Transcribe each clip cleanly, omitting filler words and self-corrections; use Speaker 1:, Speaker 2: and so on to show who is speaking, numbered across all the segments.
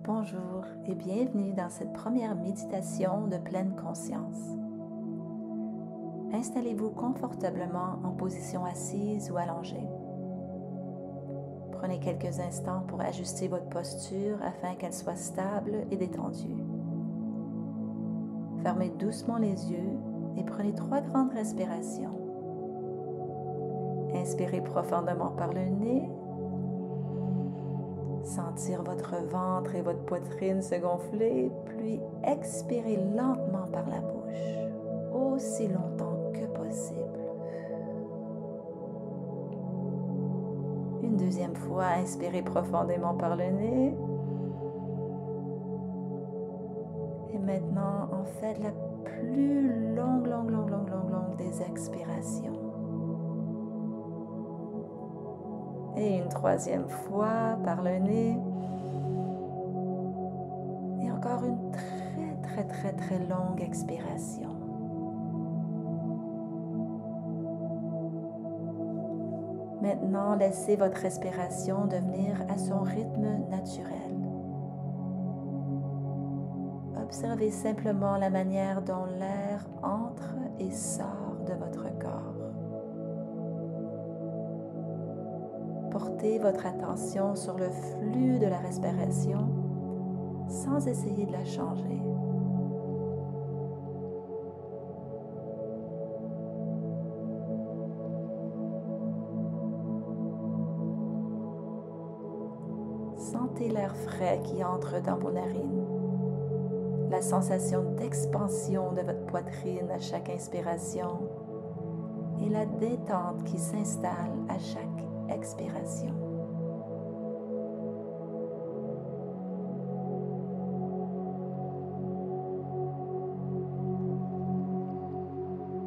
Speaker 1: Bonjour et bienvenue dans cette première méditation de pleine conscience. Installez-vous confortablement en position assise ou allongée. Prenez quelques instants pour ajuster votre posture afin qu'elle soit stable et détendue. Fermez doucement les yeux et prenez 3 grandes respirations. Inspirez profondément par le nez. Sentir votre ventre et votre poitrine se gonfler, puis expirez lentement par la bouche, aussi longtemps que possible. Une deuxième fois, inspirez profondément par le nez. Et maintenant, en faites la plus longue des expirations. Et une troisième fois par le nez. Et encore une très longue expiration. Maintenant, laissez votre respiration devenir à son rythme naturel. Observez simplement la manière dont l'air entre et sort de votre corps. Portez votre attention sur le flux de la respiration sans essayer de la changer. Sentez l'air frais qui entre dans vos narines, la sensation d'expansion de votre poitrine à chaque inspiration et la détente qui s'installe à chaque expiration.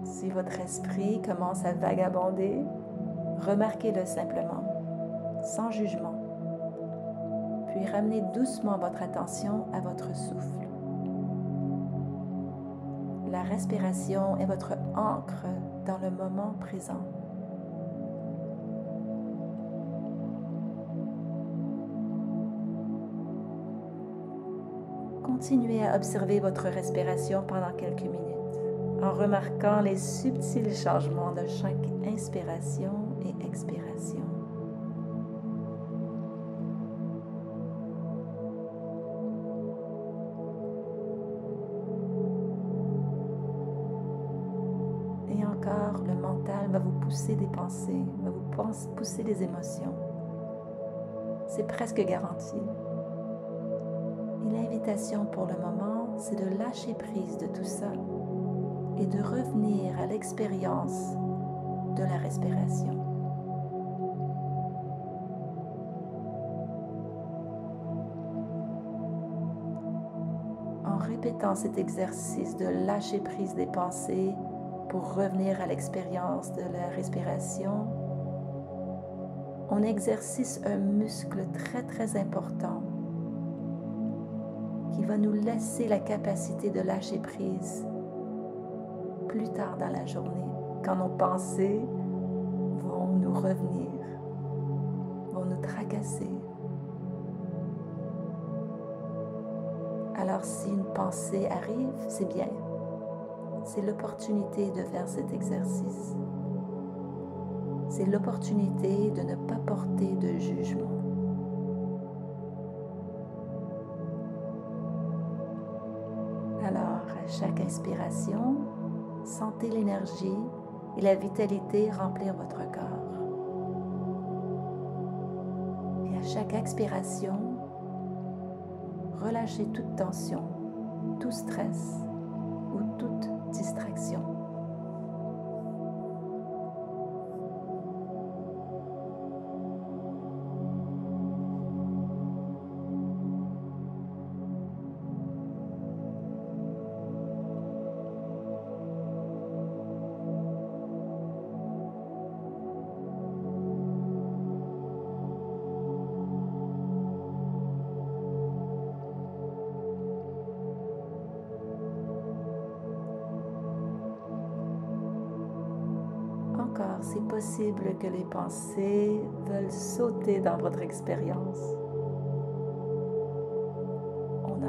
Speaker 1: Si votre esprit commence à vagabonder, remarquez-le simplement, sans jugement, puis ramenez doucement votre attention à votre souffle. La respiration est votre ancre dans le moment présent. Continuez à observer votre respiration pendant quelques minutes, en remarquant les subtils changements de chaque inspiration et expiration. Et encore, le mental va vous pousser des pensées, va vous pousser des émotions. C'est presque garanti. Et l'invitation pour le moment, c'est de lâcher prise de tout ça et de revenir à l'expérience de la respiration. En répétant cet exercice de lâcher prise des pensées pour revenir à l'expérience de la respiration, on exerce un muscle très important qui va nous laisser la capacité de lâcher prise plus tard dans la journée, quand nos pensées vont nous revenir, vont nous tracasser. Alors si une pensée arrive, c'est bien. C'est l'opportunité de faire cet exercice. C'est l'opportunité de ne pas porter de jugement. Alors, à chaque inspiration, sentez l'énergie et la vitalité remplir votre corps. Et à chaque expiration, relâchez toute tension, tout stress ou toute distraction. Encore, c'est possible que les pensées veulent sauter dans votre expérience.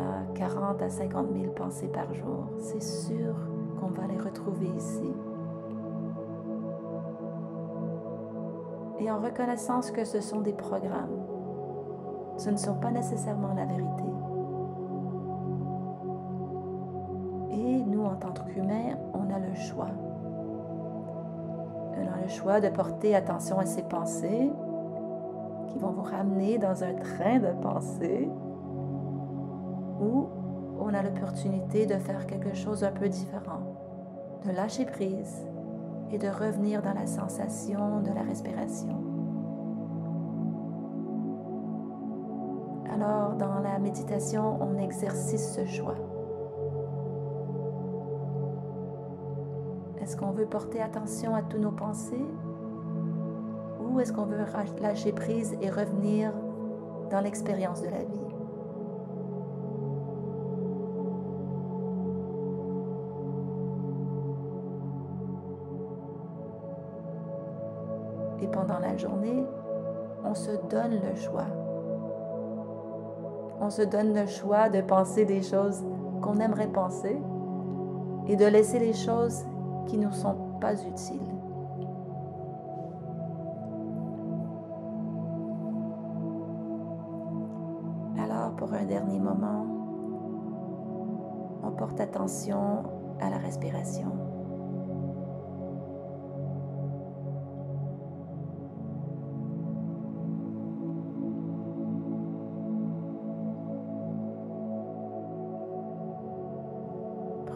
Speaker 1: ça, 40 à 50 000 pensées par jour. C'est sûr qu'on va les retrouver ici. Et en reconnaissant que ce sont des programmes, ce ne sont pas nécessairement la vérité. Et nous, en tant qu'humains, on a le choix. On a le choix de porter attention à ces pensées qui vont vous ramener dans un train de pensée, ou on a l'opportunité de faire quelque chose un peu différent, de lâcher prise et de revenir dans la sensation de la respiration. Alors, dans la méditation, on exerce ce choix. Est-ce qu'on veut porter attention à toutes nos pensées, ou est-ce qu'on veut lâcher prise et revenir dans l'expérience de la vie? Et pendant la journée, on se donne le choix. On se donne le choix de penser des choses qu'on aimerait penser et de laisser les choses qui ne nous sont pas utiles. Alors, pour un dernier moment, on porte attention à la respiration.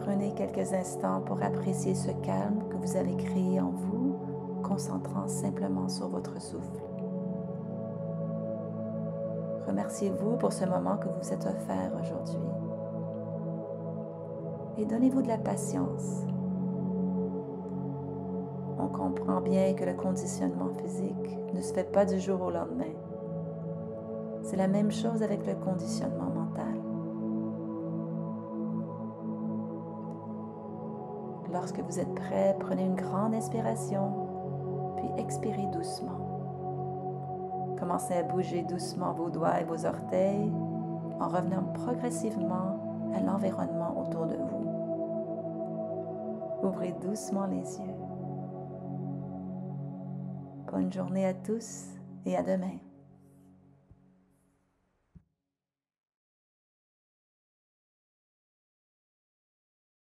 Speaker 1: Prenez quelques instants pour apprécier ce calme que vous avez créé en vous, concentrant simplement sur votre souffle. Remerciez-vous pour ce moment que vous êtes offert aujourd'hui. Et donnez-vous de la patience. On comprend bien que le conditionnement physique ne se fait pas du jour au lendemain. C'est la même chose avec le conditionnement mental. Lorsque vous êtes prêt, prenez une grande inspiration, puis expirez doucement. Commencez à bouger doucement vos doigts et vos orteils en revenant progressivement à l'environnement autour de vous. Ouvrez doucement les yeux. Bonne journée à tous et à demain.